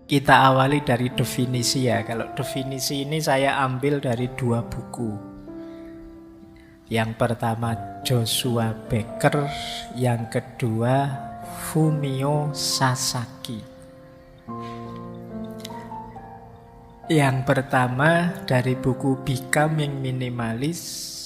kita awali dari definisi ya. Kalau definisi ini saya ambil dari 2 buku. Yang pertama Joshua Becker, yang kedua Fumio Sasaki. Yang pertama dari buku Becoming Minimalist,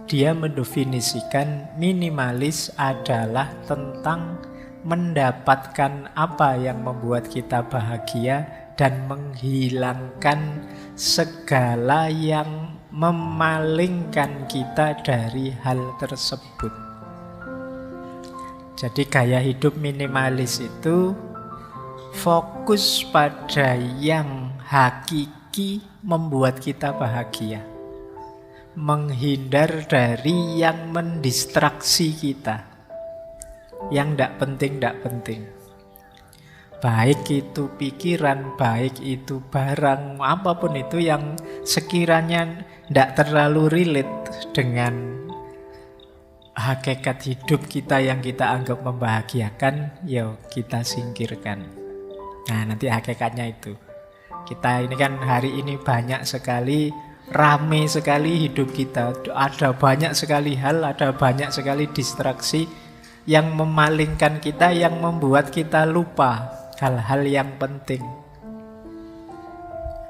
dia mendefinisikan minimalis adalah tentang mendapatkan apa yang membuat kita bahagia dan menghilangkan segala yang memalingkan kita dari hal tersebut. Jadi gaya hidup minimalis itu fokus pada yang hakiki membuat kita bahagia, menghindar dari yang mendistraksi kita, yang tidak penting. Baik itu pikiran, baik itu barang, apapun itu yang sekiranya tidak terlalu relate dengan hakikat hidup kita yang kita anggap membahagiakan, ya kita singkirkan. Nah, nanti hakikatnya itu. Kita ini kan hari ini banyak sekali, rame sekali hidup kita. Ada banyak sekali hal, ada banyak sekali distraksi yang memalingkan kita, yang membuat kita lupa hal-hal yang penting.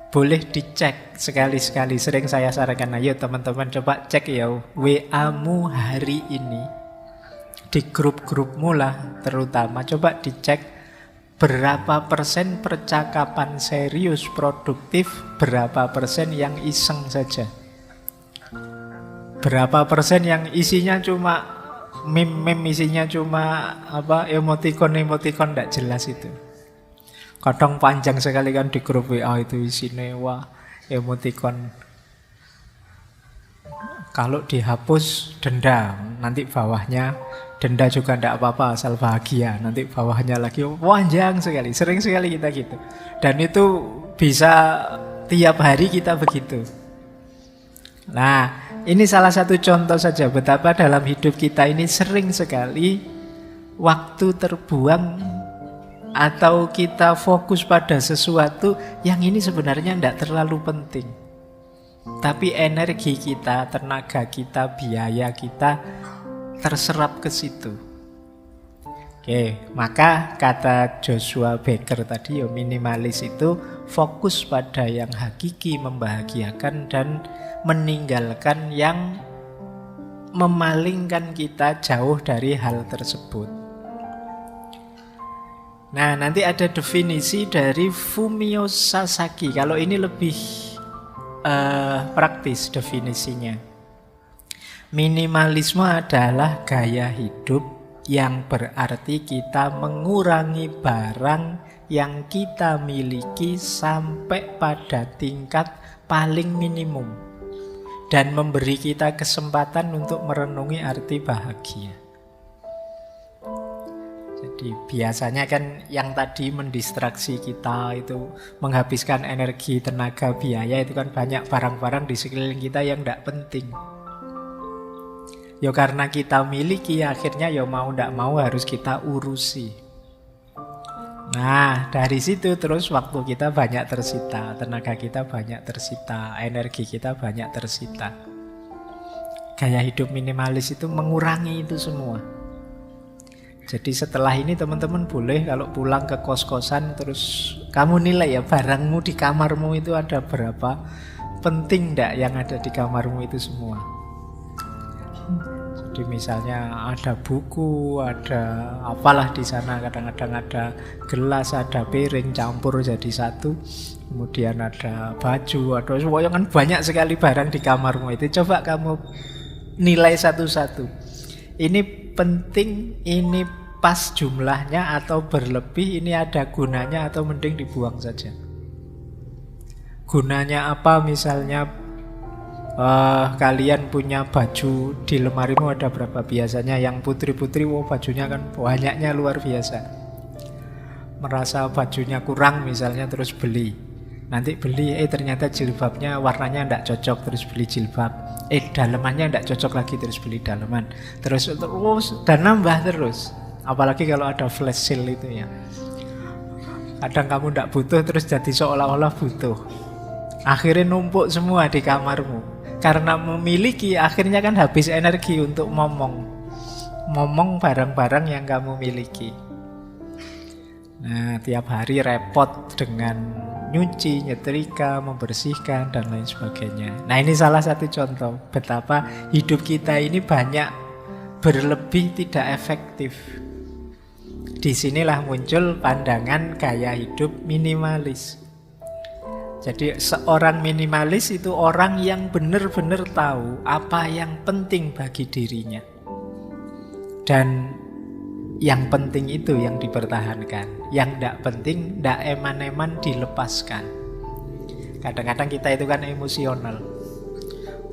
Boleh dicek sekali-sekali. Sering saya sarankan, ayo teman-teman coba cek ya WA-mu hari ini. Di grup-grupmu lah terutama, coba dicek berapa persen percakapan serius produktif, berapa persen yang iseng saja. Berapa persen yang isinya cuma meme isinya cuma emoticon tidak jelas itu. Kadang panjang sekali kan di grup WA itu isinya emoticon. Kalau dihapus denda, nanti bawahnya denda juga tidak apa-apa asal bahagia. Nanti bawahnya lagi panjang sekali. Sering sekali kita gitu. Dan itu bisa tiap hari kita begitu. Nah, ini salah satu contoh saja betapa dalam hidup kita ini sering sekali waktu terbuang atau kita fokus pada sesuatu yang ini sebenarnya tidak terlalu penting. Tapi energi kita, tenaga kita, biaya kita terserap ke situ. Oke, maka kata Joshua Becker tadi, minimalis itu fokus pada yang hakiki membahagiakan dan meninggalkan yang memalingkan kita jauh dari hal tersebut. Nah, nanti ada definisi dari Fumio Sasaki. Kalau ini lebih praktis definisinya. Minimalisme adalah gaya hidup yang berarti kita mengurangi barang yang kita miliki sampai pada tingkat paling minimum dan memberi kita kesempatan untuk merenungi arti bahagia. Jadi biasanya kan yang tadi mendistraksi kita itu menghabiskan energi, tenaga, biaya, itu kan banyak barang-barang di sekeliling kita yang tidak penting. Ya karena kita miliki, akhirnya ya mau tidak mau harus kita urusi. Nah, dari situ terus waktu kita banyak tersita, tenaga kita banyak tersita, energi kita banyak tersita. Gaya hidup minimalis itu mengurangi itu semua. Jadi setelah ini teman-teman boleh kalau pulang ke kos-kosan terus kamu nilai ya barangmu di kamarmu itu ada berapa, penting enggak yang ada di kamarmu itu semua. Jadi misalnya ada buku, ada apalah di sana, kadang-kadang ada gelas, ada piring campur jadi satu. Kemudian ada baju, ada semuanya kan banyak sekali barang di kamarmu itu. Coba kamu nilai satu-satu. Ini penting, ini pas jumlahnya atau berlebih, ini ada gunanya atau mending dibuang saja. Gunanya apa misalnya? Kalian punya baju di lemarimu ada berapa? Biasanya yang putri-putri bajunya kan banyaknya luar biasa. Merasa bajunya kurang misalnya terus beli. Nanti beli ternyata jilbabnya warnanya tidak cocok terus beli jilbab. Dalemannya tidak cocok lagi terus beli daleman. Terus dan nambah terus. Apalagi kalau ada flash sale itu ya. Kadang kamu ndak butuh terus jadi seolah-olah butuh. Akhirnya numpuk semua di kamarmu. Karena memiliki akhirnya kan habis energi untuk ngomong barang-barang yang kamu miliki. Nah, tiap hari repot dengan nyuci, nyetrika, membersihkan, dan lain sebagainya. Nah, ini salah satu contoh betapa hidup kita ini banyak berlebih tidak efektif. Disinilah muncul pandangan gaya hidup minimalis. Jadi seorang minimalis itu orang yang benar-benar tahu apa yang penting bagi dirinya. Dan yang penting itu yang dipertahankan. Yang tidak penting, tidak eman-eman dilepaskan. Kadang-kadang kita itu kan emosional.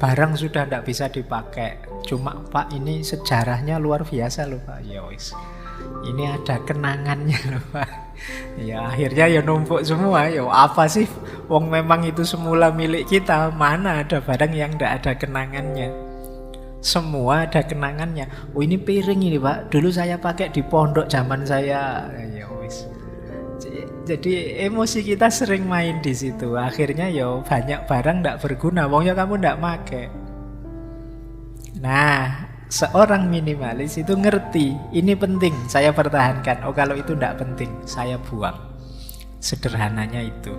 Barang sudah tidak bisa dipakai. Cuma Pak ini sejarahnya luar biasa loh Pak. Ya wis. Ini ada kenangannya loh Pak. Ya akhirnya ya numpuk semua. Ya apa sih? Wong memang itu semula milik kita. Mana ada barang yang tidak ada kenangannya? Semua ada kenangannya. Oh ini piring ini Pak, dulu saya pakai di pondok zaman saya. Ya wis. Jadi emosi kita sering main di situ. Akhirnya ya banyak barang tidak berguna. Wongnya kamu tidak pakai. Nah, seorang minimalis itu ngerti ini penting, saya pertahankan. Oh kalau itu tidak penting, saya buang. Sederhananya itu.